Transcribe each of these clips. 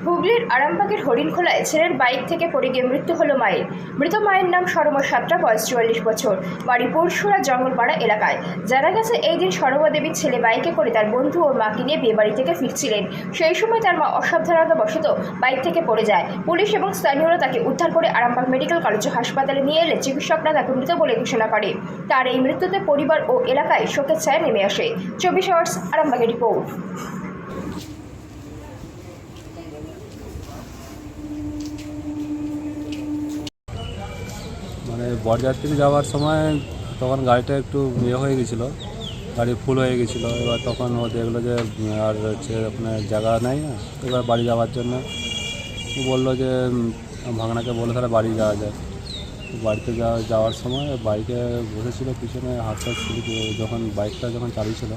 হুগলির আরামবাগের হরিণখোলায় ছেলের বাইক থেকে পড়ে গিয়ে মৃত্যু হলো মায়ের। মৃত মায়ের নাম সরমা সাতরা, বয়স 44 বছর, বাড়ি পরশুরা জঙ্গলপাড়া এলাকায়। জানা গেছে এই দিন সরমা দেবীর ছেলে বাইকে করে তার বন্ধু ও মাকে নিয়ে বিয়ে বাড়ি থেকে ফিরছিলেন। সেই সময় তার মা অসাবধানতাবশত বাইক থেকে পড়ে যায়। পুলিশ এবং স্থানীয়রা তাকে উদ্ধার করে আরামবাগ মেডিকেল কলেজ হাসপাতালে নিয়ে এলে চিকিৎসকরা তাকে মৃত বলে ঘোষণা করে। তার এই মৃত্যুতে পরিবার ও এলাকায় শোকের ছায়া নেমে আসে। 24 আওয়ার্স আরামবাগের রিপোর্ট। মানে বরযাত্রী যাওয়ার সময় তখন গাড়িটা একটু ইয়ে হয়ে গেছিলো, গাড়ি ফুল হয়ে গেছিলো। এবার তখন ও দেখলো যে আর হচ্ছে আপনার জায়গা নেই না, এবার বাড়ি যাওয়ার জন্য ও বললো যে ভাঙনাকে বলে তাহলে বাড়ি যাওয়া যায়। বাড়িতে যাওয়ার সময় বাইকে বসেছিল, পিছনে হাতটা স্লিপ, যখন বাইকটা যখন চালিয়েছিল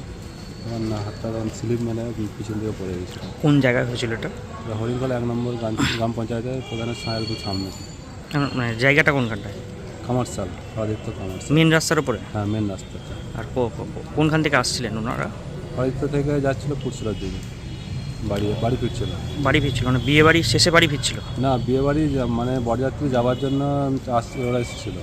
তখন হাতটা তখন স্লিপ মেলে পিছন দিকে পড়ে গেছিলো। কোন জায়গায় হয়েছিল এটা? হরিণখোলা 1 নম্বর গ্রাম পঞ্চায়েতের প্রধানের ছায়ের খুব সামনে। মানে জায়গাটা কোনখানটায়? কামারশাল, আদিত্য কামারশাল। মেন রাস্তার উপরে? হ্যাঁ, মেন রাস্তাটা। আর কোনখান থেকে আসছিলেন ওনারা? আদিত্য থেকে যাচ্ছিলো পুরসুরার দিকে, বাড়ি ফিরছিল। বাড়ি ফিরছিল মানে বিয়ে বাড়ি শেষে বাড়ি ফিরছিল? না, বিয়ে বাড়ি মানে বরযাত্রী যাওয়ার জন্য ওরা এসেছিলো।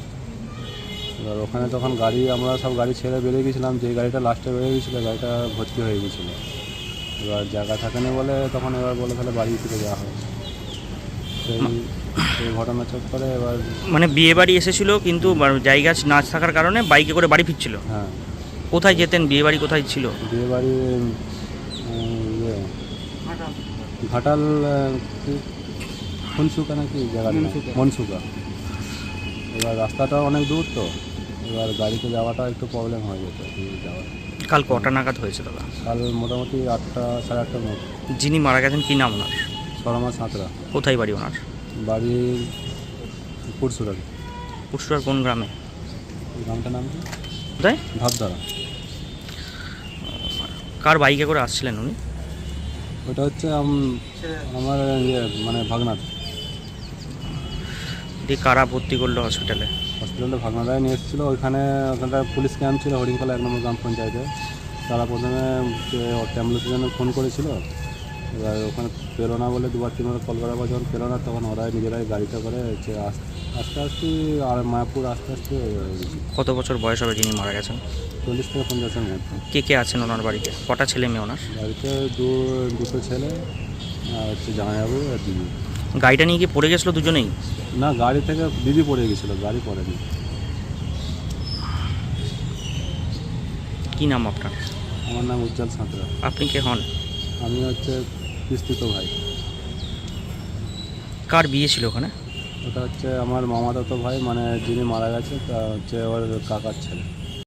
এবার ওখানে তখন আমরা সব গাড়ি ছেড়ে বেরিয়ে গেছিলাম, যে গাড়িটা লাস্টে বেরিয়ে গেছিলো গাড়িটা ভর্তি হয়ে গেছিলো। এবার জায়গা থাকে না বলে তখন এবার বলে তাহলে বাড়ি ফিরে যাওয়া হবে। সেই ঘটনা চক্করে এবার মানে বিয়ে বাড়ি এসেছিল কিন্তু জায়গা না থাকার কারণে বাইকে করে বাড়ি ফিরছিল। হ্যাঁ। কোথায় যেতেন? বিয়ে বাড়ি কোথায় ছিল? বিয়ে বাড়ি ঘাটাল মনসুকা নাকি জায়গা, মনসুকা। এবার রাস্তাটা অনেক দূর, তো এবার গাড়িতে যাওয়াটা একটু প্রবলেম হয়ে যেত যাওয়া। কাল কটা নাগাদ হয়েছে দাদা? কাল মোটামুটি 8টা সাড়ে 8টার মতো। যিনি মারা গেছেন কী নাম ওনার? সরমা সাঁতরা। কোথায় বাড়ি ওনার? বাড়ি পুরসুরার। পুরসুরার কোন গ্রামে? গ্রামটার নাম কি? কোথায়? ভাবধারা। কার বাইকে করে আসছিলেন উনি? ওটা হচ্ছে আমার মানে ভাগনার। দিয়ে কারা ভর্তি করলো হসপিটালে? হসপিটালে ভাগনারাই নিয়ে এসেছিলো। ওখানটা পুলিশ ক্যাম্প ছিল হরিণখোলা 1 নম্বর গ্রাম পঞ্চায়েতে। তারা প্রথমে অ্যাম্বুলেন্সের জন্য ফোন করেছিল। এবার ওখানে পেলো না বলে 2-3বার কল করার পর যখন পেলো না, তখন ওরাই নিজেরাই গাড়িটা করে আস্তে আস্তে আর মায়াপুর আস্তে আস্তে। কত বছর বয়স হবে যিনি মারা গেছেন? 40 থেকে 50-এর মধ্যে। কে কে আছেন ওনার বাড়িতে? কটা ছেলে মেয়ে ওনার? বাড়িতে দুটো ছেলে আর হচ্ছে জামাইবাবু আর দিদি। গাড়িটা নিয়ে কি পড়ে গেছিলো দুজনেই? না, গাড়ি থেকে দিদি পড়ে গেছিলো, গাড়ি পড়েনি। কী নাম আপনার? আমার নাম উজ্জ্বল সাঁতরা। আপনি কে হন? আমি হচ্ছে বিস্তৃত ভাই। কার বিয়ে ছিল ওখানে? ওটা হচ্ছে আমার মামাতো ভাই, মানে যিনি মারা গেছে তা হচ্ছে ওর কাকার ছেলে।